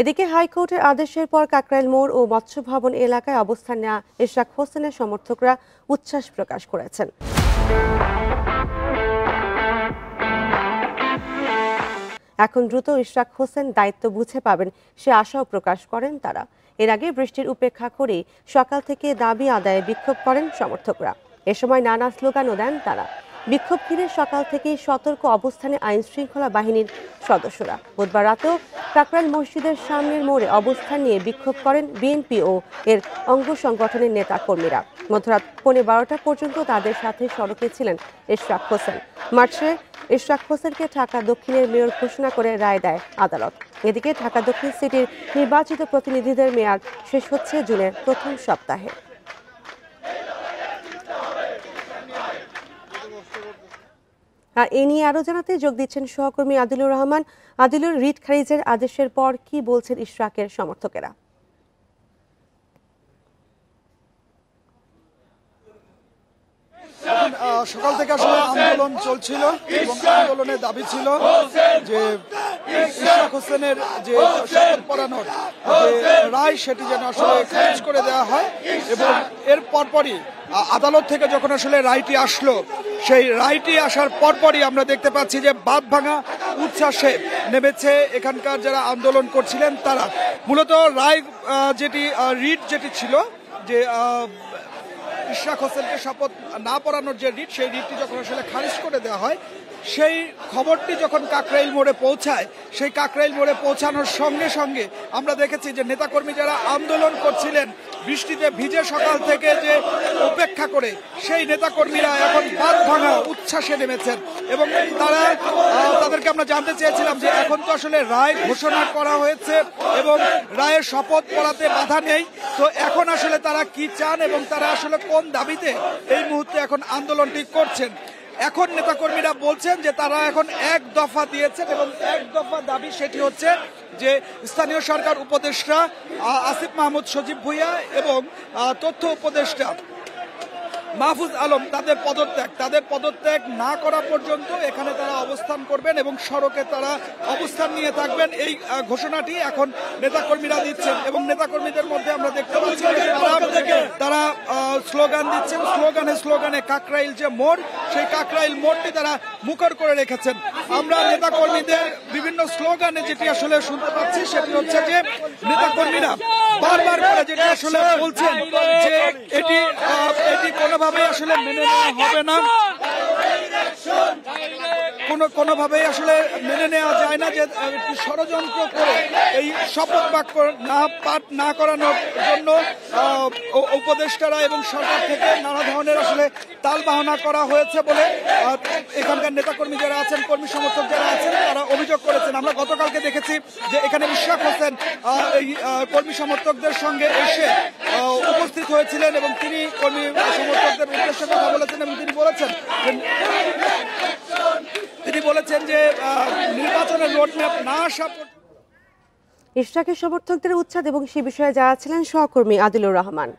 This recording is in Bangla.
এদিকে হাইকোর্টের আদেশের পর কাকরাইল মোড় ও মৎস্য ভবন এলাকায় অবস্থান নেওয়া ইশরাক হোসেনের সমর্থকরা উচ্ছ্বাস প্রকাশ করেছেন। এখন দ্রুত ইশরাক হোসেন দায়িত্ব বুঝে পাবেন সে আশাও প্রকাশ করেন তারা। এর আগে বৃষ্টির উপেক্ষা করে সকাল থেকে দাবি আদায়ে বিক্ষোভ করেন সমর্থকরা। এ সময় নানা স্লোগানও দেন তারা। বিক্ষোভ ঘিরে সকাল থেকেই সতর্ক অবস্থানে আইন শৃঙ্খলা বাহিনীর সদস্যরা। বুধবার রাতেও কাকরাইল মসজিদের সামনের মোড়ে অবস্থান নিয়ে বিক্ষোভ করেন বিএনপি ও এর অঙ্গ সংগঠনের নেতা কর্মীরা। মধ্যরাত 12:15 পর্যন্ত তাদের সাথে সড়কে ছিলেন ইশরাক হোসেন। মার্চে ইশরাক হোসেনকে ঢাকা দক্ষিণের মেয়র ঘোষণা করে রায় দেয় আদালত। এদিকে ঢাকা দক্ষিণ সিটির নির্বাচিত প্রতিনিধিদের মেয়াদ শেষ হচ্ছে জুনের প্রথম সপ্তাহে। আর এ নিয়ে আরো জানাতে যোগ দিচ্ছেন সহকর্মী আদিলুর রহমান। আদিলুর, রিট খারিজের আদেশের পর কি বলছেন ইশরাকের সমর্থকেরা? সকাল থেকে আসলে আন্দোলন চলছিল এবং আন্দোলনের দাবি ছিল যে ইশরাক হোসেনের যে শপথ পড়ানোর যে রায় সেটি যেন আসলে খারিজ করে দেওয়া হয়। এবং এর পরপরই আদালত থেকে যখন আসলে রায়টি আসলো, সেই রায়টি আসার পরপরই আমরা দেখতে পাচ্ছি যে বাঁধ ভাঙা উচ্ছ্বাসে নেমেছে এখানকার যারা আন্দোলন করছিলেন তারা। মূলত রায় যেটি রিট যেটি ছিল যে ইশরাক হোসেনকে শপথ না পড়ানোর যে রিট, সেই রিটটি যখন আসলে খারিজ করে দেওয়া হয়, সেই খবরটি যখন কাকরাইল মোড়ে পৌঁছায়, সেই কাকরাইল মোড়ে পৌঁছানোর সঙ্গে সঙ্গে আমরা দেখেছি যে নেতাকর্মী যারা আন্দোলন করছিলেন বৃষ্টিতে ভিজে সকাল থেকে যে উপেক্ষা করে, সেই নেতাকর্মীরা এখন বাঁধ ভাঙা উচ্ছ্বাসে নেমেছেন। এবং তাদেরকে আমরা জানতে চেয়েছিলাম যে এখন তো আসলে রায় ঘোষণা করা হয়েছে এবং রায়ের শপথ পড়াতে বাধা নেই, তো এখন আসলে তারা কি চান এবং তারা আসলে কোন দাবিতে এই মুহূর্তে এখন আন্দোলনটি করছেন। এখন নেতাকর্মীরা বলছেন যে তারা এখন এক দফা দিয়েছেন এবং এক দফা দাবি সেটি হচ্ছে যে স্থানীয় সরকার উপদেষ্টা আসিফ মাহমুদ সজীব ভুঁইয়া এবং তথ্য উপদেষ্টা মাহফুজ আলম তাদের পদত্যাগ না করা পর্যন্ত এখানে তারা অবস্থান করবেন এবং সড়কে তারা অবস্থান নিয়ে থাকবেন। এই ঘোষণাটি এখন নেতাকর্মীরা দিচ্ছেন এবং নেতাকর্মীদের মধ্যে আমরা দেখতে পাচ্ছি তারা স্লোগান দিচ্ছেন। স্লোগানে কাকরাইল যে মোড়, সেই কাকরাইল মোড়টি তারা মুখর করে রেখেছেন। আমরা নেতাকর্মীদের বিভিন্ন স্লোগানে যেটি আসলে শুনতে পাচ্ছি সেটি হচ্ছে যে নেতাকর্মীরা বারবার করে যেটি আসলে বলছেন যে এটি কোনোভাবেই আসলে মেনে নেওয়া হবে না, কোনোভাবেই আসলে মেনে নেওয়া যায় না যে ষড়যন্ত্র করে এই শপথ বাক্য পাঠ না করানোর জন্য উপদেষ্টারা এবং সরকার থেকে নানা ধরনের আসলে তাল বাহানা করা হয়েছে বলে এখানকার নেতাকর্মী যারা আছেন, কর্মী সমর্থক যারা আছেন, তারা অভিযোগ করেছেন। আমরা গতকালকে দেখেছি যে এখানে ইশরাক হোসেন এই কর্মী সমর্থকদের সঙ্গে এসে উপস্থিত হয়েছিলেন এবং তিনি কর্মী সমর্থকদের উদ্দেশ্যে কথা বলেছেন এবং তিনি বলেছেন যে নির্বাচনের রোডম্যাপ না আসা। ইশরাকের সমর্থকদের উচ্ছেদ এবং সে বিষয়ে যারা ছিলেন সহকর্মী আদিলুর রহমান।